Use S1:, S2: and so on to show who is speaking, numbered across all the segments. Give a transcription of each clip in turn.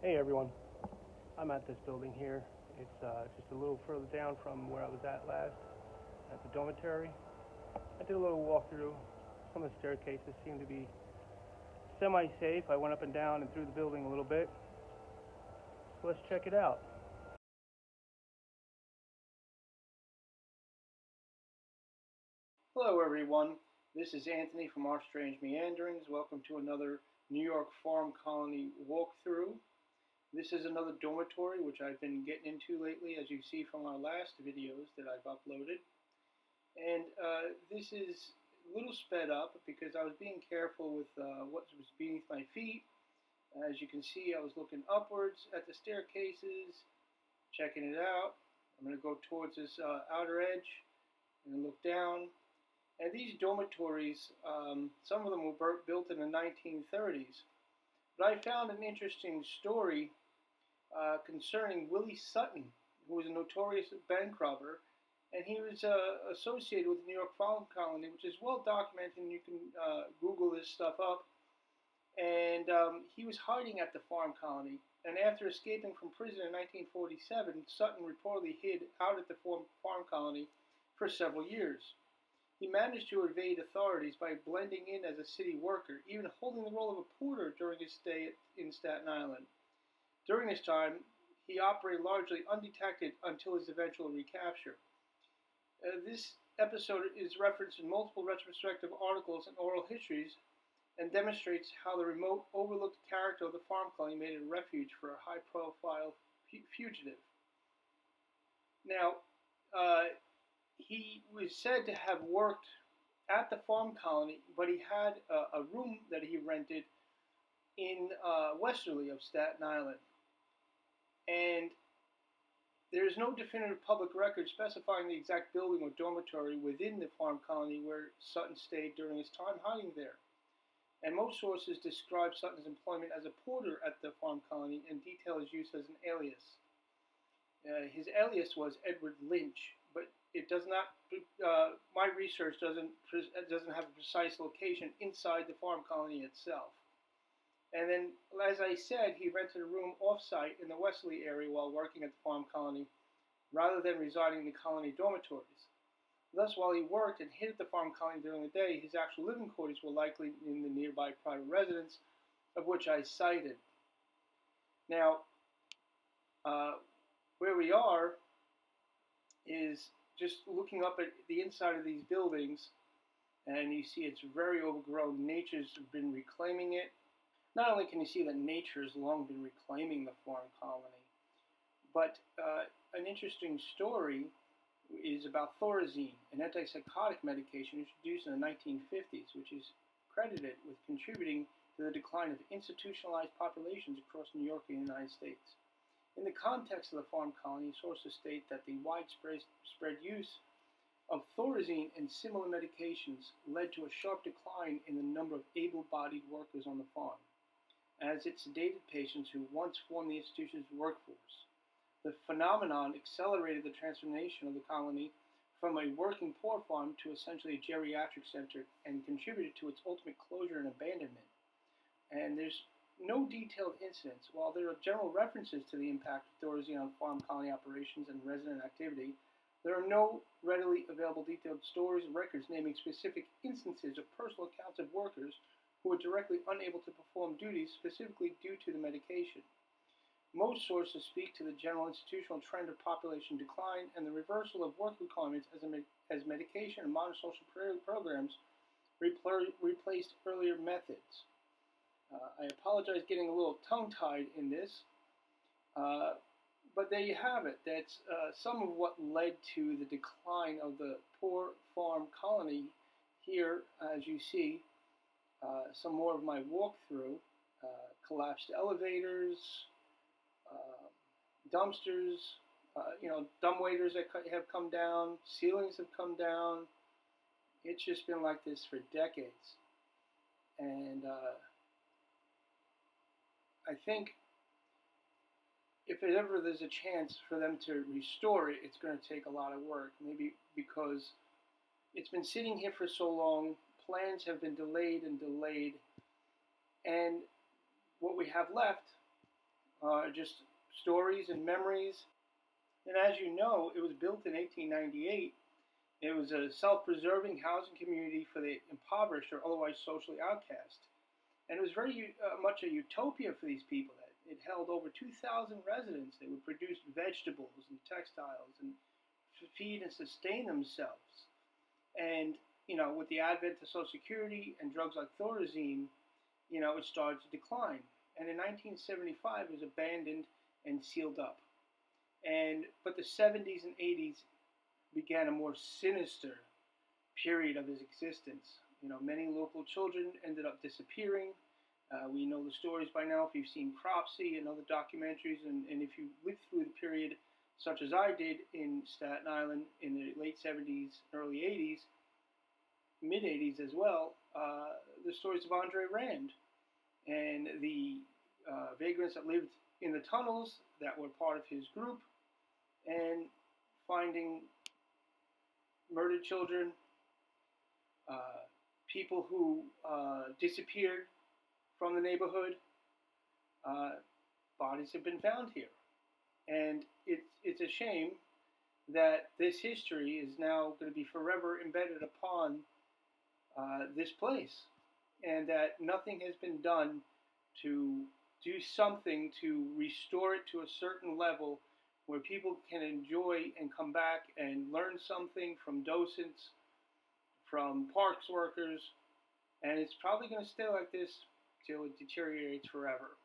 S1: Hey everyone, I'm at this building here. It's just a little further down from where I was at last, at the dormitory. I did a little walkthrough. Some of the staircases seem to be semi-safe. I went up and down and through the building a little bit. So let's check it out. Hello everyone, this is Anthony from Our Strange Meanderings. Welcome to another New York farm colony walkthrough. This is another dormitory which I've been getting into lately, as you see from our last videos that I've uploaded. And this is a little sped up because I was being careful with what was beneath my feet. As you can see, I was looking upwards at the staircases, checking it out. I'm going to go towards this outer edge and look down. And these dormitories, some of them were built in the 1930s. But I found an interesting story concerning Willie Sutton, who was a notorious bank robber, and he was associated with the New York Farm Colony, which is well documented, and you can Google this stuff up. And he was hiding at the farm colony, and after escaping from prison in 1947, Sutton reportedly hid out at the farm colony for several years. He managed to evade authorities by blending in as a city worker, even holding the role of a porter during his stay in Staten Island. During this time, he operated largely undetected until his eventual recapture. This episode is referenced in multiple retrospective articles and oral histories and demonstrates how the remote, overlooked character of the farm colony made it a refuge for a high-profile fugitive. Now, he was said to have worked at the farm colony, but he had a room that he rented in westerly of Staten Island. And there is no definitive public record specifying the exact building or dormitory within the farm colony where Sutton stayed during his time hiding there. And most sources describe Sutton's employment as a porter at the farm colony and detail his use as an alias. His alias was Edward Lynch, but it does not. My research doesn't have a precise location inside the farm colony itself. And then, as I said, he rented a room off-site in the Westerly area while working at the farm colony, rather than residing in the colony dormitories. Thus, while he worked and hid at the farm colony during the day, his actual living quarters were likely in the nearby private residence, of which I cited. Now, where we are is just looking up at the inside of these buildings, and you see it's very overgrown. Nature's been reclaiming it. Not only can you see that nature has long been reclaiming the farm colony, but an interesting story is about Thorazine, an antipsychotic medication introduced in the 1950s, which is credited with contributing to the decline of institutionalized populations across New York and the United States. In the context of the farm colony, sources state that the widespread use of Thorazine and similar medications led to a sharp decline in the number of able-bodied workers on the farm, as it sedated patients who once formed the institution's workforce. The phenomenon accelerated the transformation of the colony from a working poor farm to essentially a geriatric center and contributed to its ultimate closure and abandonment. And there's no detailed incidents. While there are general references to the impact of Thorazine on farm colony operations and resident activity, there are no readily available detailed stories or records naming specific instances of personal accounts of workers who were directly unable to perform duties specifically due to the medication. Most sources speak to the general institutional trend of population decline and the reversal of work requirements as medication and modern social programs replaced earlier methods. I apologize getting a little tongue-tied in this, but there you have it. That's some of what led to the decline of the poor farm colony. Here, as you see, some more of my walkthrough, collapsed elevators, dumpsters, dumbwaiters that have come down, ceilings have come down. It's just been like this for decades. And I think if ever there's a chance for them to restore it, it's going to take a lot of work. Maybe because it's been sitting here for so long, plans have been delayed and delayed, and what we have left just stories and memories. And as you know, it was built in 1898. It was a self-preserving housing community for the impoverished or otherwise socially outcast. And it was very much a utopia for these people. It held over 2,000 residents. They would produce vegetables and textiles and feed and sustain themselves. And, with the advent of Social Security and drugs like Thorazine, it started to decline. And in 1975, it was abandoned and sealed up. But the 70s and 80s began a more sinister period of his existence. Many local children ended up disappearing. We know the stories by now if you've seen Cropsey and other documentaries, and if you lived through the period such as I did in Staten Island in the late 70s, early 80s, mid 80s as well, the stories of Andre Rand and the vagrants that lived in the tunnels that were part of his group, and finding murdered children, people who disappeared from the neighborhood. Bodies have been found here. And it's a shame that this history is now going to be forever embedded upon this place, and that nothing has been done to do something to restore it to a certain level where people can enjoy and come back and learn something from docents, from parks workers, and it's probably going to stay like this till it deteriorates forever.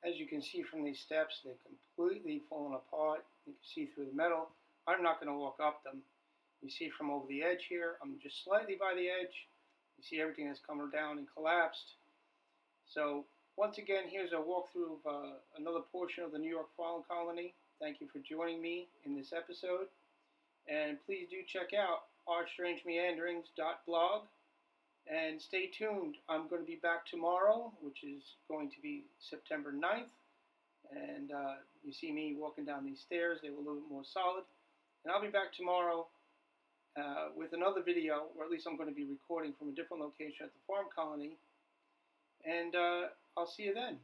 S1: As you can see from these steps, they're completely fallen apart. You can see through the metal. I'm not going to walk up them. You see from over the edge here, I'm just slightly by the edge. You see everything has come down and collapsed. So once again, here's a walkthrough of another portion of the New York Farm Colony. Thank you for joining me in this episode. And please do check out ourstrangemeanderings.blog. And stay tuned. I'm going to be back tomorrow, which is going to be September 9th. And you see me walking down these stairs. They were a little bit more solid. And I'll be back tomorrow with another video, or at least I'm going to be recording from a different location at the farm colony. And I'll see you then.